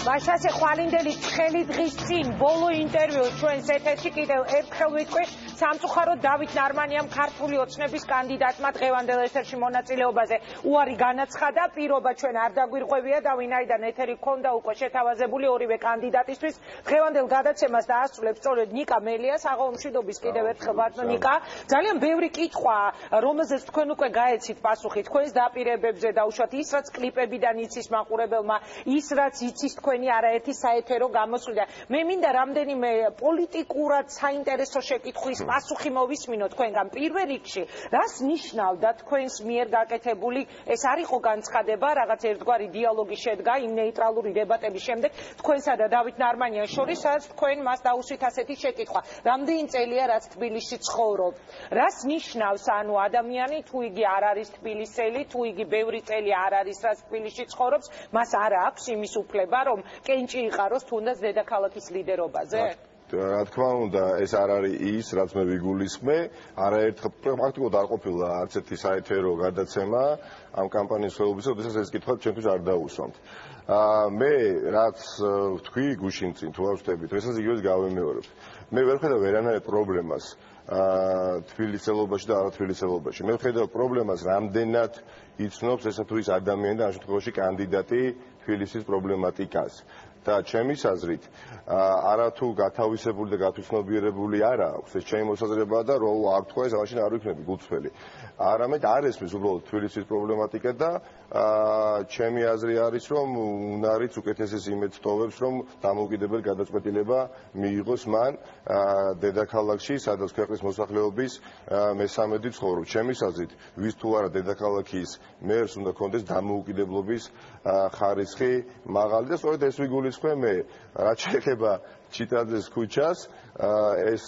მაშასე ხვალინდელი ცხელი დღის წინ ბოლო ინტერვიუ ჩვენს ეთერში კიდევ ერთხელ ვიტყვი სამწუხაროდ დავით ნარმანიამ ქართული ოცნების კანდიდატმა დღევანდელ ეთერში მონაწილეობაზე უარი განაცხადა. პირობა ჩვენ არ დაგვირღვევია და ვინაიდან ეთერი ჰქონდა უკვე შეთავაზებული ორივე კანდიდატისთვის დღევანდელ გადაცემას დაასრულებს სწორედ ნიკა მელიას. აღაუმშვიდობის კიდევ ერთხელ ბატონო ნიკა. ძალიან ბევრი კითხვა, რომელზეც თქვენ უკვე გაეცით პასუხი თქვენს დაპირებებზე დაუშვათ ის რაც კლიპებიდან იცის მაყურებელმა, ის რაც იცის თქვენი არაერთი საეთერო გამოსვლიდან. მე მინდა რამდენიმე პოლიტიკურად საინტერესო შეკითხვის პასუხი მოვისმინო თქვენგან. პირველ რიგში, რას ნიშნავდა თქვენს მიერ გაკეთებული ეს არ იყო განცხადება, რაღაც ერთგვარი დიალოგი შედგა იმ ნეიტრალური დებატების შემდეგ თქვენსა და დავით ნარმანიას შორის, სადაც თქვენ მას დაუსვით ასეთი შეკითხვა. რამდენი წელია რაც თბილისში ცხოვრობ? რას ნიშნავს ანუ ადამიანი თუ იგი არ არის თბილისელი, თუ იგი ბევრი წელი არ არის რაც თბილისში ცხოვრობს, მას არ აქვს იმის უფლება რომ კენჭი იყაროს თუნდაც დედაქალაქის ლიდერობაზე? რა თქმა უნდა, ეს არ არის ის, რაც მე ვიგულისხმე. არაერთხელ პრაქტიკულად არ ყოფილა არც ერთი საეთერო გადაცემა ამ კამპანიის ხელობისა, როდესაც ეს კითხვა ჩვენთვის არ დაუსვამთ. მე რაც ვთქვი გუშინ წინ თუ არ ვშტებით, დღესაც იგივეს გავემეორებ. მე ვერ ხედავ ვერანაირ პრობლემას თბილისელობაში და არათბილისელობაში. მე ვხედავ პრობლემას რამდენად იცნობს ესა თუ ის ადამიანი და ამ შემთხვევაში კანდიდატი თბილისის პრობლემატიკას. და ჩემის აზრით არათუ გათავისებული და გათვითცნობიერებული არ აქვს ეს ჩემი მოსაზრებაა და რო არ თქვა ეს მაშინ არ ვიქნები გულწრფელი. არამედ არ ესმის უბრალოდ თბილისის პრობლემატიკა და ჩემი აზრი არის რომ უნარიც უკეთესეს იმედს ტოვებს რომ დამოუკიდებელი გადაწყვეტილება მიიღოს მან დედაქალაქში სადაც ქვეყნის მოსახლეობის მესამედი ცხოვრობს. ჩემის აზრით ვის თუ არა დედაქალაქის მერს უნდა კონდეს დამოუკიდებლობის ხარისხი მაღალი და სწორედ ეს ვიგულისხმე მე. რაც შეეხება ჩიტაძეს ქუჩას, ეს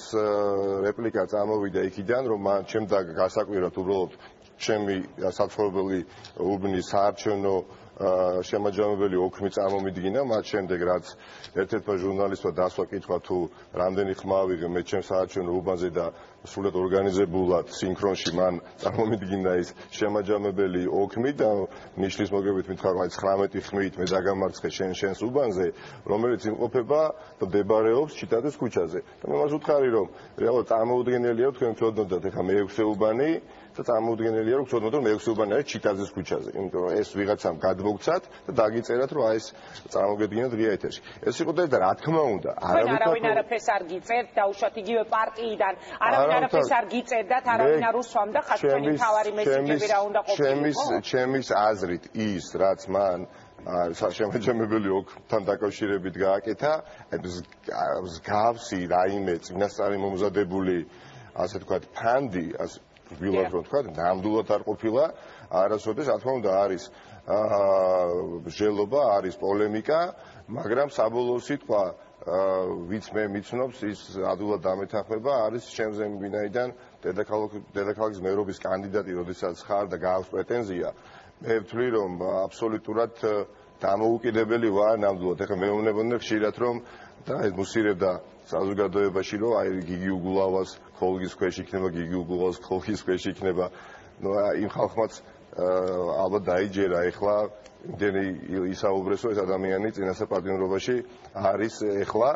რეპლიკა წამოვიდა იქიდან, რომ მან ჩემ და გასაკვირად უბრალოდ ჩემი საცხოვრებელი უბნის საარჩევნო შემაჯამებელი ოქმი წარმომიდგინა, მათ შემდეგ რაც ერთ-ერთმა ჟურნალისტმა დასვა კითხვა თუ რამდენი ხმა ავიღე მე ჩემს საარჩევნო უბანზე და სრულად ორგანიზებულად სინქრონში მან წარმომიდგინა ის შემაჯამებელი ოქმი და ნიშნის მოგებით მითხრა 19 ხმით მე დაგამარცხე შენს უბანზე, რომელიც იმყოფება და მდებარეობს ჩიტაძეს ქუჩაზე. და მე მას ვუთხარი რომ რეალურად წარმოუდგენელია თქვენ ვწოდნოდათ ეხლა მე-6 უბანი და წარმოუდგენელია რომ ვწოდნოთ რომ მე-6 უბანი არის ჩიტაძეს ქუჩაზე. იმიტომ რომ ეს ვიღაცამ გადმოგცათ და დაგიწერათ რომ აი ეს წარმოგედგინათ ღია ეთერში. ეს იყო და რა თქმა უნდა, არავინ არაფერს არ გიწერთ, დაუშვათ იგივე პარტიიდან, არავინ არაფერს არ გიწერდათ, არავინ არ უსვამდა ხათქენი თავარი მსჯები რა უნდა ყოფილიყო. ჩემის აზრით ის რაც მან შემაჯამებელი ოქმთან დაკავშირებით გააკეთა, მსგავსი რაიმე წინასწარი მომზადებული ასე ვთქვათ ფანდი, ვილად რომ ვთქვათ, ნამდვილად არ ყოფილა არასოდეს, რა თქმა უნდა არის მსჯელობა, არის პოლემიკა, მაგრამ საბოლოო სიტყვა ვიც მე მიცნობს ის ადვილად დამეთანხმება არის ჩემზე ვინაიდან დედაქალაქის მერობის კანდიდატი როდესაც ხარ და გააქვს პრეტენზია მე ვთვლი რომ აბსოლუტურად დამოუკიდებელი ვარ ნამდვილად. ეხლა მე ვუმნებოდი ხშირად რომ და ეს მუსირებდა საზოგადოებაში რომ აი გიგი უგულავას ხოლგის ქვეშ იქნება, გიგი უგულავას ხოლგის ქვეშ იქნება. ნუ იმ ხალხმაც ალბათ დაიჯერა ეხლა იმდენი ისაუბრეს რომ ეს ადამიანი წინასწარ პარტიულობაში არის ეხლა.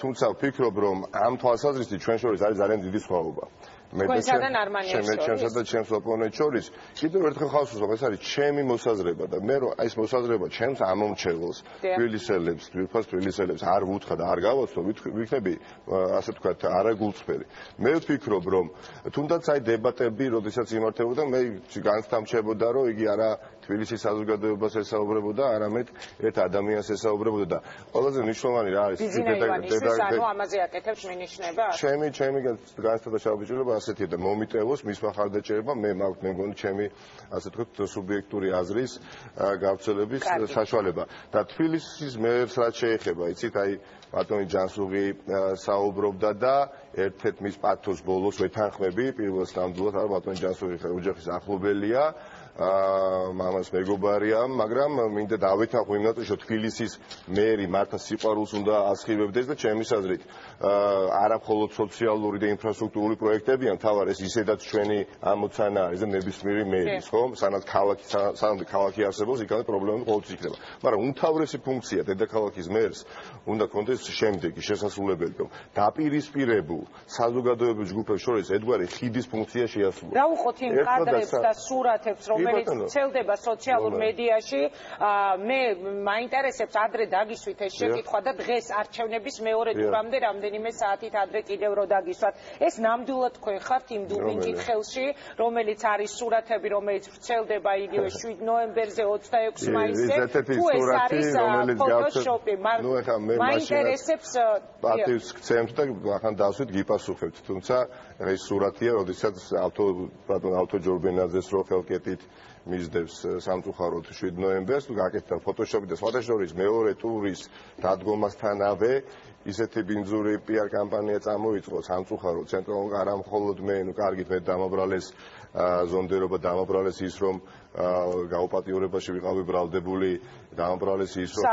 თუმცა ვფიქრობ რომ ამ თვალსაზრისით ჩვენ შორის არის ძალიან დიდი სხვაობა. თქვენსა და ნარმანიას შორის. ჩემსა და ჩემს ოპონენტს შორის. კიდევ ერთხელ ხალხს ვუსვამ, ეს არის ჩემი მოსაზრება და მე რომ ეს მოსაზრება ჩემს ამომრჩეველს, თბილისელებს, თვითონ თბილისელებს არ ვუთხა და არ გავაცნო, ვიქნები ასე ვთქვათ, არაგულწრფელი. მე ვფიქრობ რომ თუნდაც აი დებატები, როდესაც იმართებოდა, მე განსთამჩებოდა რომ იგი არა თბილისის საზოგადოებას ესაუბრებოდა, არამედ ერთ ადამიანს ესაუბრებოდა და ყველაზე მნიშვნელოვანი რა არის ანუ ამაზე აკეთებს მინიშნება? ჩემი განცდა შევაბიჭირება ასეთია და მომიტევოს მის მხარდაჭერება მე მგონი ჩემი ასე ვთქვათ სუბიექტური აზრის გავრცელების საშუალება. და თბილისის მერს რაც შეეხება, იცით აი ბატონი ჯანსუღი საუბრობდა და ერთ-ერთ მის პათოს ბოლოს ვეთანხმები პირველს ნამდვილად არა ბატონი ჯანსუღი ოჯახის ახლობელია მამას მეგობარია, მაგრამ მინდა დავეთანხმო იმ ნაწილში, რომ თბილისის მერი მართა სიყვარულს უნდა ასხივებდეს და ჩემი აზრით არა მხოლოდ სოციალური და ინფრასტრუქტურული პროექტებიან, თავარ ეს ისედაც ჩვენი ამოცანა არის და ნებისმიერი მერის, ხო? სანამ ქალაქი არსებობს, იქამდე პრობლემები ყოველთვის იქნება. მაგრამ უმთავრესი ფუნქცია დედაქალაქის მერს უნდა კონდეს შემდეგი შესასრულებელი, რომ დაპირისპირებულ საზოგადოებრივ ჯგუფებს შორის ერთგვარი ხიდის ფუნქცია შეასრულოს. რა უყოთ იმ კადრებს და სურათებს, რომელიც ვრცელდება სოციალურ მედიაში, მე მაინტერესებს ადრე დაგისვით ეს შეკითხვა და დღეს არჩევნების მეორე ტურამდე რამდენიმე საათით ადრე კიდევ რო დაგისვათ. ეს ნამდვილად თქვენ ხართ იმ დუბლინ კითხელში, რომელიც არის სურათები, რომელიც ვრცელდება იგივე 7 ნოემბერზე 26 მაისზე. თუ ეს არის ფოტოშოპი, მაინტერესებს პატივს გცემთ და ახლა დავსვით გიპასუხებთ. თუმცა ეს სურათია, როდესაც ავტოჯორბენაძეს რო ხელკეტით მისდევს სამწუხაროდ 7 ნოემბერს, თუ გაკეთდა ფოტოშოპი და სხვათა შორის მეორე ტურის დადგომასთანავე ისეთი ბინძური PR კამპანია წამოიწყო სამწუხაროდ ცენტრალურ არა მხოლოდ მე, ნუ კარგით მე დამაბრალეს ზონდერობა დამაბრალეს ის რომ გაუპატიურებაში ვიყავი ბრალდებული დამაბრალეს ის რომ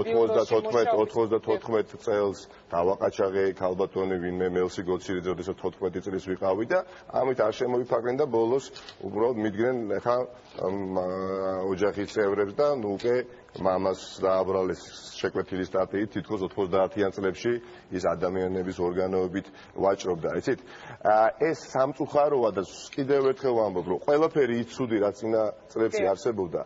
94 წელს დავაყაჩაღე ქალბატონი ვინმე მელსი გოცირიძე როდესაც 14 წლის ვიყავი და ამით არ შემოვიფარგლენ და ბოლოს უბრალოდ მიდგნენ ხა ოჯახის წევრებს და ნუ უკვე მამას დააბრალეს შეკვეთილი სტატიით თითქოს 90-იან წლებში ის ადამიანების ორგანოებით ვაჭრობდა იცით ეს სამწუხაროა და კიდევ ერთხელ ვამბობ რომ ყველაფერი ის ცუდი რაც წინა წლებში არსებობდა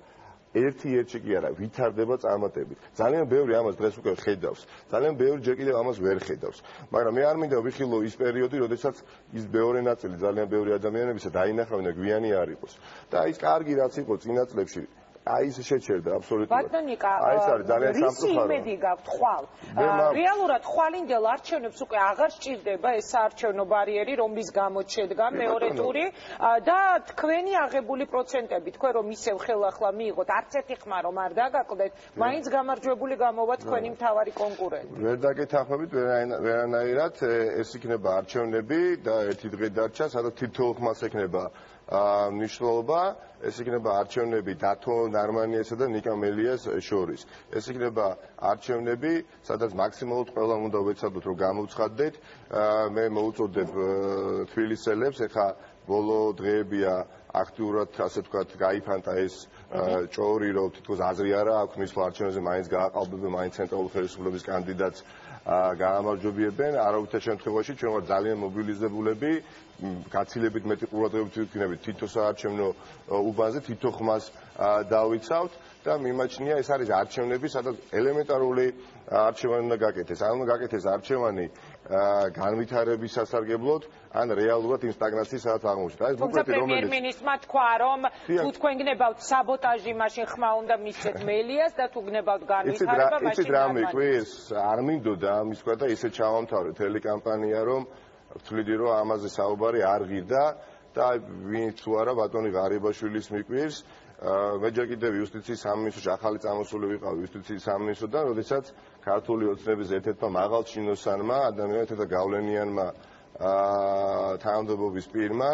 ერთი კი არა ვითარდება წარმატებით ძალიან ბევრი ამას დღეს უკვე ხედავს ძალიან ბევრი ჯერ კიდევ ამას ვერ ხედავს მაგრამ მე არ მინდა ვიხილო ის პერიოდი როდესაც ის მეორე ნაწილი ძალიან ბევრი ადამიანებისა დაინახავენ და გვიანი არ იყოს და ის კარგი რაც იყო წინა წლებში აი ეს შეჩერდა აბსოლუტურად. ბატონიკა, რისი იმედი გაქვთ ხვალ? რეალურად ხვალინდელ არჩევნებს უკვე აღარ სჭირდება ეს საარჩევნო ბარიერი, რომლის გამოც შედგა მეორე ტური და თქვენი აღებული პროცენტები, თქვენ რომ ისევ ხელახლა მიიღოთ, არც ერთი ხმა რომ არ დაგაკლდეთ, მაინც გამარჯვებული გამოვა თქვენი მთავარი კონკურენტი. ვერ დაგეთანხმებით ვერანაირად, ეს იქნება არჩევნები და ერთი დღე დარჩა, სადაც თითოეულ ხმას ექნება მნიშვნელობა ეს იქნება არჩევნები დათო ნარმანიესა და ნიკა მელიას შორის. ეს იქნება არჩევნები, სადაც მაქსიმალურად ყველამ უნდა ვეცადოთ რომ გამოვცხადდეთ. მე მოუწოდებ თბილისელებს, ეხა ბოლო დღეებია აქტიურად, ასე ვთქვათ, გაიფანტა ეს ჭორი, რომ თითქოს აზრი არა აქვს მის არჩევნებზე მაინც გააყალბებენ, მაინც ცენტრალური ხელისუფლების კანდიდატს გაამარჯვებიებენ. არავითარ შემთხვევაში ჩვენ ვართ ძალიან მობილიზებულები. გაცილებით მეტი ყურადღებით ვიქნებით თითო საარჩევნო უბანზე, თითო ხმას დავიცავთ და მიმაჩნია ეს არის არჩევნები, სადაც ელემენტარული არჩევანი უნდა გაკეთდეს. ან უნდა გაკეთდეს არჩევანი განვითარების სასარგებლოდ, ან რეალურად იმ სტაგნაციის სადაც აღმოჩნდა. ეს თუმცა პრემიერ-მინისტრმა თქვა, რომ თუ თქვენ გნებავთ საბოტაჟი, მაშინ ხმა უნდა მისცეთ მელიას და თუ გნებავთ განვითარება, მაშინ იცით რა მეკვეს, არ მინდოდა ამის თქვა და ისე ჩავამთავრე ტელეკამპანია, რომ ვთვლიდი რომ ამაზე საუბარი არ ღირდა და ვინც თუ არა ბატონი ღარიბაშვილის მიკვირს მე ჯერ კიდევ იუსტიციის სამინისტროში ახალი წამოსული ვიყავი იუსტიციის სამინისტროდან, როდესაც ქართული ოცნების ერთ-ერთმა მაღალ ჩინოსანმა ადამიანმა ერთ-ერთმა გავლენიანმა თანამდებობის პირმა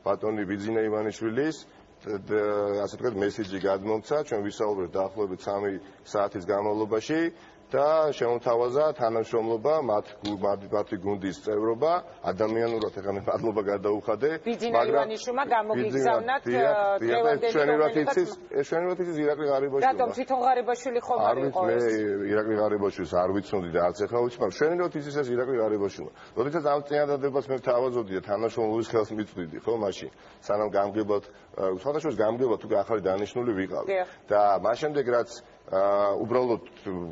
ბატონი ბიძინა ივანიშვილის ასე ვთქვათ მესიჯი გადმომცა, ჩვენ ვისაუბრეთ დაახლოებით 3 საათის განმავლობაში და შემოთავაზა თანამშრომლობა მათი გუნდის წევრობა ადამიანურად ეხლა მე მადლობა გადაუხადე მაგრამ ივანიშვილმა გამოგიგზავნათ ჩვენივათ იცის ირაკლი ღარიბაშვილი რატომ თვითონ ღარიბაშვილი ხომ არ იყო ეს ირაკლი ღარიბაშვილს არ ვიცნობდი და არც ეხლა ვიცი მაგრამ ჩვენივათ იცის ეს ირაკლი ღარიბაშვილმა როდესაც ამ წინადადებას მე თავაზობდი და თანამშრომლობის ხელს მიწვდიდი ხო მაშინ სანამ გამგებლად სხვადასხვა გამგებლად უკვე ახალი დანიშნული ვიყავი და მას შემდეგ რაც უბრალოდ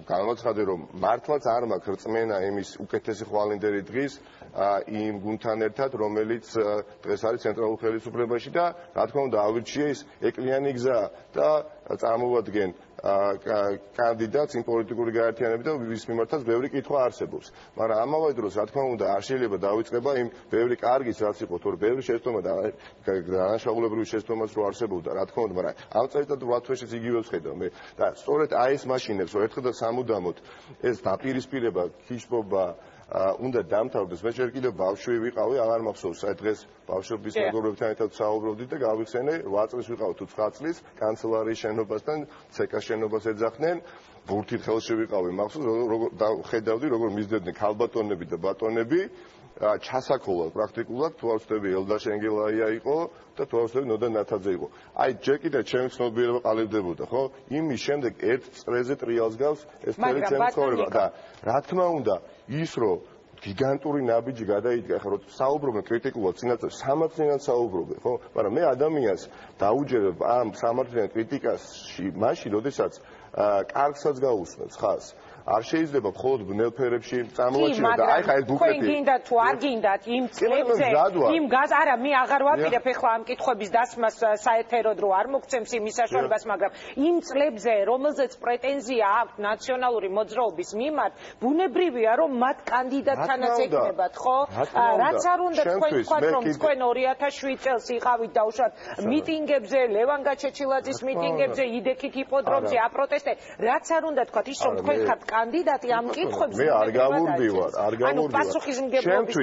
განვაცხადე რომ მართლაც არ მაქვს რწმენა იმის უკეთესი ხვალინდელი დღის იმ გუნდთან ერთად რომელიც დღეს არის ცენტრალურ ხელისუფლებაში და რა თქმა უნდა ავირჩიე ის ეკლიანი გზა და წარმოვადგენ კანდიდატს იმ პოლიტიკური გაერთიანებით და ვის მიმართაც ბევრი კითხვა არსებობს მაგრამ ამავე დროს რა თქმა უნდა არ შეიძლება დავიწყება იმ ბევრი კარგის რაც იყო თორე ბევრი შეცდომა და განაშაულებრივი შეცდომაც რო არსებობდა რა თქმა უნდა მაგრამ ამ წელიწად 8 თვეშიც იგივე ვხედავ მე და სწორედ აი ეს მაშინებს რომ ერთხელ და სამუდამოდ ეს დაპირისპირება ქიშბობა უნდა დამთავრდეს. მე ჯერ კიდევ ბავშვი ვიყავი, აღარ მახსოვს, აი დღეს ბავშვების მეგობრებთან ერთად საუბრობდით და გავიხსენე 8 წლის ვიყავ თუ 9 წლის კანცელარიის შენობასთან, ცეკას შენობას ეძახდნენ. ბურთით ხელში ვიყავი, მახსოვს, ხედავდი როგორ მისდევდნენ ქალბატონები და ბატონები. ჩასაქოლად პრაქტიკულად თუ არ ვცდები ელდა შენგელაია იყო და თუ არ ვცდები ნოდა ნათაძე იყო. აი ჯერ კიდევ ჩემი ცნობიერება ყალიბდებოდა, ხო? იმის შემდეგ ერთ წრეზე ტრიალს გავს ეს მთელი ჩემი ცხოვრება და რა თქმა უნდა ის რომ გიგანტური ნაბიჯი გადაიდგა, ხა რომ საუბრობენ კრიტიკულად, წინასწარ სამართლიანად საუბრობენ, ხო? მაგრამ მე ადამიანს დაუჯერებ ამ სამართლიან კრიტიკაში, მაშინ, როდესაც კარგსაც გაუსმენს, ხას? არ შეიძლება მხოლოდ ბნელ ფერებში წამოვაჩინოთ და აი ხა ეს ბუკლეტი. თქვენ გინდათ თუ არ გინდათ იმ წლებზე იმ გაზ არა მე აღარ ვაპირებ ეხლა ამ კითხვების დასმას საეთეროდ რო არ მოგცემს იმის საშუალებას, მაგრამ იმ წლებზე რომელზეც პრეტენზია აქვს ნაციონალური მოძრაობის მიმართ, ბუნებრივია რომ მათ კანდიდატთანაც ეკნებათ, ხო? რაც არ უნდა თქვენ თქვათ რომ თქვენ 2007 წელს იყავით დაუშვათ მიტინგებზე, ლევან გაჩეჩილაძის მიტინგებზე, იდექით იპოდრომზე, აპროტესტე, რაც არ უნდა თქვათ ის რომ თქვენ ხართ კანდიდატი ამ კითხვებზე მე არ გავურბივარ. პასუხისმგებლობის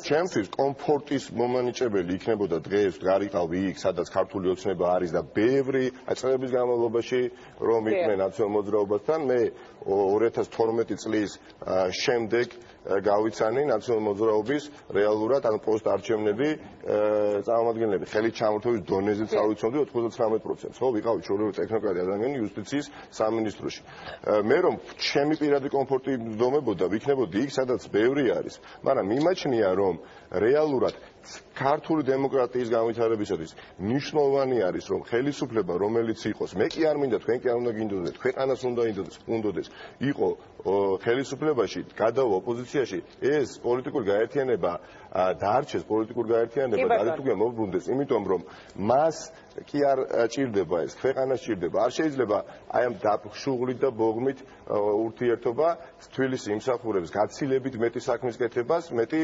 ჩემთვის კომფორტის მომანიჭებელი იქნებოდა დღეს გარიყავი იქ, სადაც ქართული ოცნება არის და ბევრი წლების განმავლობაში რომ იყვნენ ნაციონალურ მოძრაობასთან, მე 2012 წლის შემდეგ გავიცანი ნაციონალურ მოძრაობის რეალურად ან პოსტარჩევნები წარმომადგენლები ხელით ჩამორთმევის დონეზე წავიცნობდი 99%. ხო, ვიყავი ჩვეულებრივი ტექნოკრატი ადამიანი იუსტიციის სამინისტროში. მე რომ ჩემი პირადი კომფორტი მზდომებოდა, ვიქნებოდი იქ, სადაც ბევრი არის, მაგრამ მიმაჩნია რომ რეალურად ქართული დემოკრატიის განვითარებისათვის მნიშვნელოვანი არის რომ ხელისუფლება რომელიც იყოს, მე კი არ მინდა, თქვენ კი არ უნდა გინდოდეთ, ქვეყანას უნდა ინდოდეს, იყო ხელისუფლებაში, გადავა ოპოზიციაში, ეს პოლიტიკური გაერთიანება დაარჩეს, პოლიტიკური გაერთიანება დადეთუგა მოbrunდეს, იმიტომ რომ მას კი არ ჭირდება ეს, ქვეყანას ჭირდება. არ შეიძლება აი ამ დაფშუღლით და ბოღმით ურთიერთობა თბილისი იმსახურებს გაცილებით მეტი საქმის კეთებას, მეტი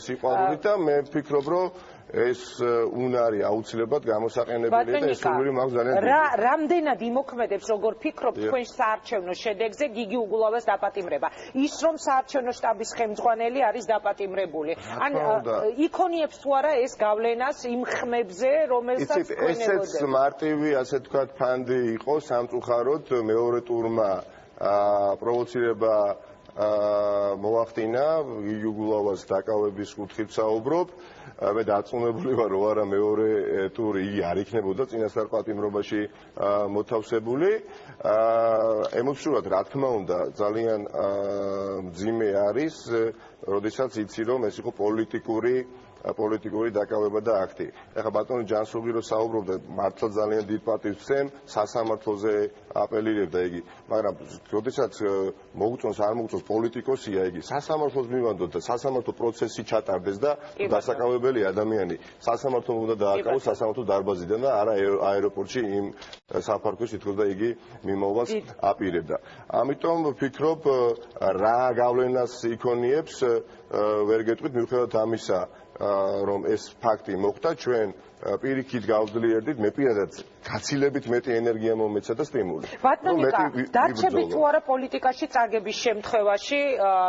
სიყვარულით და მე ვფიქრობ, რომ ეს უნარი აუცილებლად გამოსაყენებელი და ეს სურვილი მაქვს ძალიან დიდი. რამდენად იმოქმედებს, როგორ ფიქრობთ თქვენ საარჩევნო შედეგზე გიგი უგულავას დაპატიმრება? ის რომ საარჩევნო შტაბის ხელმძღვანელი არის დაპატიმრებული. ან იქონიებს თუ არა ეს გავლენას იმ ხმებზე, რომელსაც თქვენ ელოდებით? ესეც მარტივი, ასე თქვათ, ფანდი იყო სამწუხაროდ მეორე ტურმა პროვოცირება მოახდინა იუგულავას დაკავების კუთხით საუბრობ. მე დარწმუნებული ვარ, რომ არა მეორე ტური იგი არ იქნებოდა წინასწარ პატიმრობაში მოთავსებული. ემოციურად რა თქმა უნდა ძალიან მძიმე არის, როდესაც იცი რომ ეს იყო პოლიტიკური დაკავება და აქტი. ეხლა ბატონი ჯანსუღი რო საუბრობდა, მართლა ძალიან დიდ პატივს ვცემ, სასამართლოზე აპელირებდა იგი, მაგრამ როდესაც მოუწონს არ მოუწონს პოლიტიკოსია იგი, სასამართლოს მივანდოთ და სასამართლო პროცესი ჩატარდეს და დასაკავებელი ადამიანი სასამართლომ უნდა დააკავოს სასამართლო დარბაზიდან და არა აეროპორტში იმ საფარქვეში თითქოს და იგი მიმოვალს აპირებდა. ამიტომ ვფიქრობ რა გავლენას იქონიებს ვერ გეტყვით მიუხედავად ამისა რომ ეს ფაქტი მოხდა, ჩვენ პირიქით გავძლიერდით, მე პირადად გაცილებით მეტი ენერგია მომეცა და სტიმული. ბატონიკა, დარჩებით თუ არა პოლიტიკაში წაგების შემთხვევაში,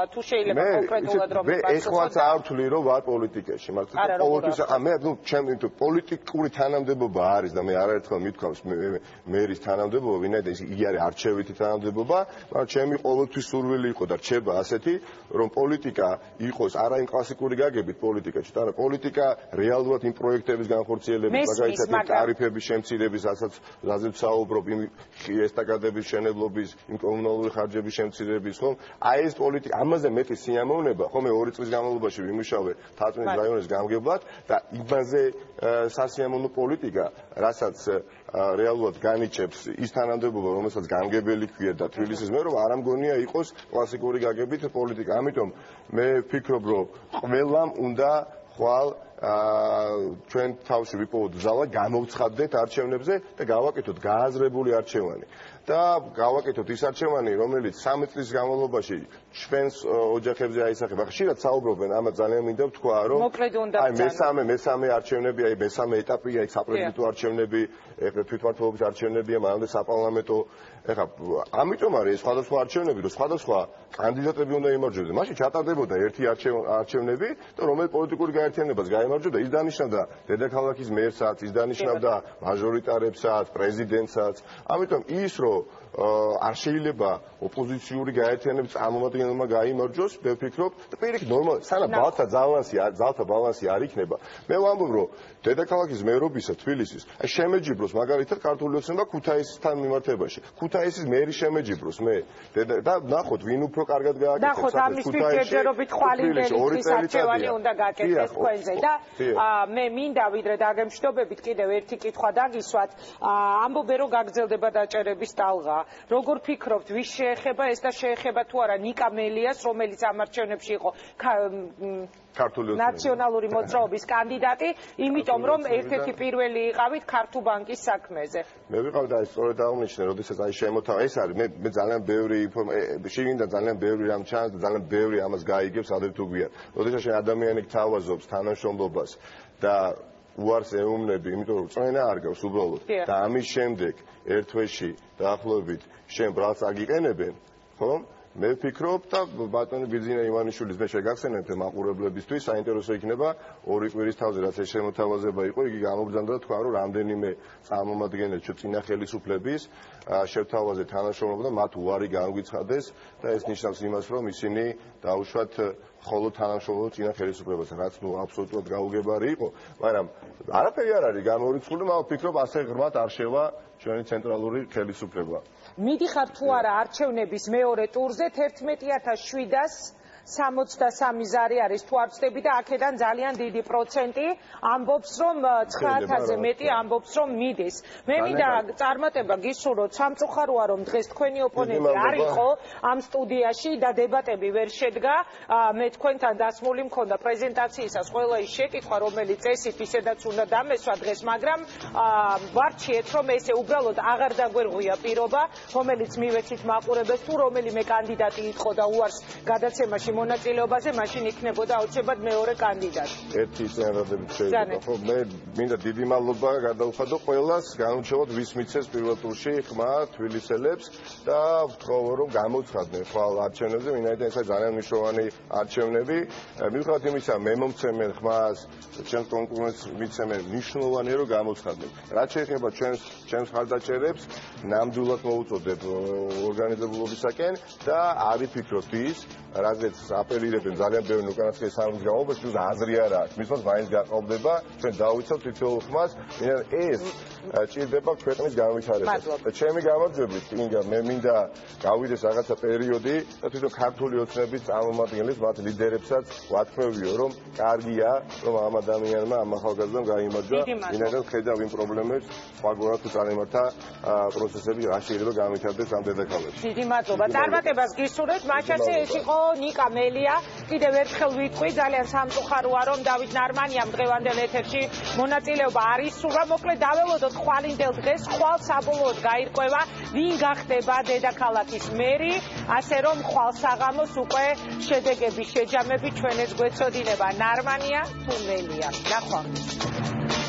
თუ შეიძლება კონკრეტულად რომ მე ეხლაც არ ვთვლი რომ ვარ პოლიტიკაში, მაგრამ ყოველთვის მე ჩემი პოლიტიკური თანამდებობა არის და მე არაერთხელ მithქვამს მერის თანამდებობა, ვინაიდან იგი არის არჩევითი თანამდებობა, მაგრამ ჩემი ყოველთვის სურვილი იყო და რჩება ასეთი, რომ პოლიტიკა იყოს არა იმ კლასიკური გაგებით პოლიტიკაში, მაგრამ პოლიტიკა რეალურად იმ პროექტების განხორციელების, მაგალითად ტარიფების შემცირების, რაზეც საუბრობ, იმ ესტაკადების შენებლობის, იმ კომუნალური ხარჯების შემცირების, ხო? აი ეს პოლიტიკა, ამაზე მეტი სიამოვნება, ხო მე 2 წლის განმავლობაში ვიმუშავე თათრეთის რაიონის გამგებლად და იმაზე სასიამოვნო პოლიტიკა, რასაც რეალურად განიჭებს ის თანამდებობა, რომელსაც გამგებელი ქვია და თბილისის მერობა არ მგონია იყოს კლასიკური გაგებით პოლიტიკა. ამიტომ მე ვფიქრობ, რომ ყველამ უნდა ხვალ ჩვენ თავში ვიპოვოთ ზალა, გამოვცხადდეთ არჩევნებზე და გავაკეთოთ გააზრებული არჩევანი. და გავაკეთოთ ის არჩევანი, რომელიც 3 წლის განმავლობაში ჩვენს ოჯახებზე აისახება. ხშირად საუბრობენ, ამას ძალიან მინდა ვთქვა, რომ აი მესამე არჩევნები, აი მესამე ეტაპია, აი საპრეზიდენტო არჩევნები, ეხლა თვითმმართველობის არჩევნებია, მანამდე საპარლამენტო. ეხლა ამიტომ არის სხვადასხვა არჩევნები, რომ სხვადასხვა კანდიდატები უნდა იმარჯვებოდეს. მაშინ ჩატარდებოდა ერთი არჩევნები და რომელი პოლიტიკური გაერთიანებას გაიმარჯვებდა, ის დანიშნავდა დედაქალაქის მერსაც, ის დანიშნავდა მაჟორიტარებსაც, პრეზიდენტსაც. ამიტომ ის რომ არ შეიძლება ოპოზიციური გაერთიანების წარმომადგენელმა გაიმარჯვოს, მე ვფიქრობ, და პირიქით ნორმალ, სანამ ძალთა ბალანსი არ იქნება. მე ვამბობ, რომ დედაქალაქის მერობისა თბილისის შემეჯიბროს მაგალითად ქართული ოცნება ქუთაისთან მიმართებაში. ქუთაისის მერი შემეჯიბროს მე და ნახოთ ვინ უფრო კარგად გააკეთებს. ნახოთ ამისთვის ჯერჯერობით ხვალინდელი არჩევანი უნდა გაკეთდეს თქვენზე და მე მინდა ვიდრე დაგემშვიდობებით კიდევ ერთი კითხვა დაგისვათ. ამბობენ რომ გაგრძელდება დაჭერების ტალღა. როგორ ფიქრობთ, ვის შეეხება ეს და შეეხება თუ არა ნიკა მელიას, რომელიც ამ არჩევნებში იყო ნაციონალური მოძრაობის კანდიდატი, იმიტომ რომ ერთ-ერთი პირველი იყავით ქართულ ბანკის საქმეზე. მე ვიყავ და სწორედ აღნიშნე, როდესაც აი შემოთავაზა, ეს არის მე ძალიან ბევრი შეგინდა ძალიან ბევრი რამ ჩანს და ძალიან ბევრი ამას გაიგებს ადრე თუ გვიან. როდესაც ადამიანი გთავაზობს თანამშრომლობას და უარს ეუბნები, იმიტომ რომ წვენა არ გავს უბრალოდ და ამის შემდეგ ერთ თვეში დაახლოებით შენ ბრალს აგიყენებენ, ხო? მე ვფიქრობ და ბატონი ბიძინა ივანიშვილის მე შეგახსენებთ მაყურებლებისთვის საინტერესო იქნება ორი კვირის თავზე რაც ეს შემოთავაზება იყო, იგი გამოგზავნდა თქვა რომ რამდენიმე წარმომადგენელი წინა ხელისუფლების შევთავაზეთ თანამშრომლობა და მათ უარი განგვიცხადეს და ეს ნიშნავს იმას რომ ისინი დაუშვათ ხოლო თანამშრომლობა წინა ხელისუფლებას, რაც ნუ აბსოლუტურად გაუგებარი იყო, მაგრამ არაფერი არ არის გამორიცხული, მაგრამ ვფიქრობ ასე ღრმად არ შევა ჩვენი ცენტრალური ხელისუფლება. მიდიხარ თუ არა არჩევნების მეორე ტურზე 11,763 ზარი არის თუ არ ვცდები და აქედან ძალიან დიდი პროცენტი ამბობს რომ 9,000-ზე მეტი ამბობს რომ მიდის. მე მინდა წარმატება გისურვოთ, სამწუხაროა რომ დღეს თქვენი ოპონენტი არ იყო ამ სტუდიაში და დებატები ვერ შედგა. მე თქვენთან დასმული მქონდა პრეზენტაციისას ყველა ის შეკითხვა, რომელიც წესით ისედაც უნდა დამესვა დღეს, მაგრამ ვარჩიეთ რომ ესე უბრალოდ აღარ დაგვერღვია პირობა, რომელიც მივეცით მაყურებელს თუ რომელიმე კანდიდატი იყო და უარს გადაცემაში მონაწილეობაზე, მაშინ იქნებოდა აუცილებლად მეორე კანდიდატი. ერთი წინადადებით შეიძლება, ხო? მე მინდა დიდი მადლობა გადავხადო ყველას, განუჩევად ვის მიცეს პირველ ტურში ხმა თბილისელებს და ვთხოვო რომ გამოცხადდნენ ხვალ არჩევნებზე, ვინაიდან ეს ძალიან მნიშვნელოვანი არჩევნები. მიუხედავად იმისა, მე მომცემენ ხმას, ჩემს კონკურენტს მიცემენ მნიშვნელოვანია რომ გამოცხადდნენ. რაც შეეხება ჩემს ხარდაჭერებს, ნამდვილად მოვუწოდებ ორგანიზებულობისაკენ და არ ვფიქრობ ის, რაზეც აპელირებენ ძალიან ბევრი უკანასკნელი სამის განმავლობაში, თუ აზრი არ აქვს. მისთვის მაინც გაყალბდება, ჩვენ დავიცავთ თითოეულ ხმას, ეს ჭირდება ქვეყნის განვითარებას. და ჩემი გამარჯვებით, კინგა, მე მინდა გავიდეს რაღაცა პერიოდი და თვითონ ქართული ოცნების წარმომადგენლებს, მათ ლიდერებსაც ვათქმევიო, რომ კარგია, რომ ამ ადამიანმა, ამ ახალგაზრდამ გაიმარჯვა, ვინაიდან ხედავ იმ პრობლემებს, სხვაგვარად თუ წარიმართა პროცესები, რა შეიძლება განვითარდეს ამ დედაქალაქში. დიდი მადლობა. წარმატებას გისურვებთ, მაშასე ეს იყო ნიკა მელია. კიდევ ერთხელ ვიტყვი, ძალიან სამწუხაროა რომ დავით ნარმანიამ დღევანდელ ეთერში მონაწილეობა არ ისურვა. მოკლედ დაველოდოთ ხვალინდელ დღეს, ხვალ საბოლოოდ გაირკვევა, ვინ გახდება დედაქალაქის მერი, ასე რომ ხვალ საღამოს უკვე შედეგების შეჯამები ჩვენ ეს გვეცოდინება, ნარმანია თუ მელია. ნახვამდის.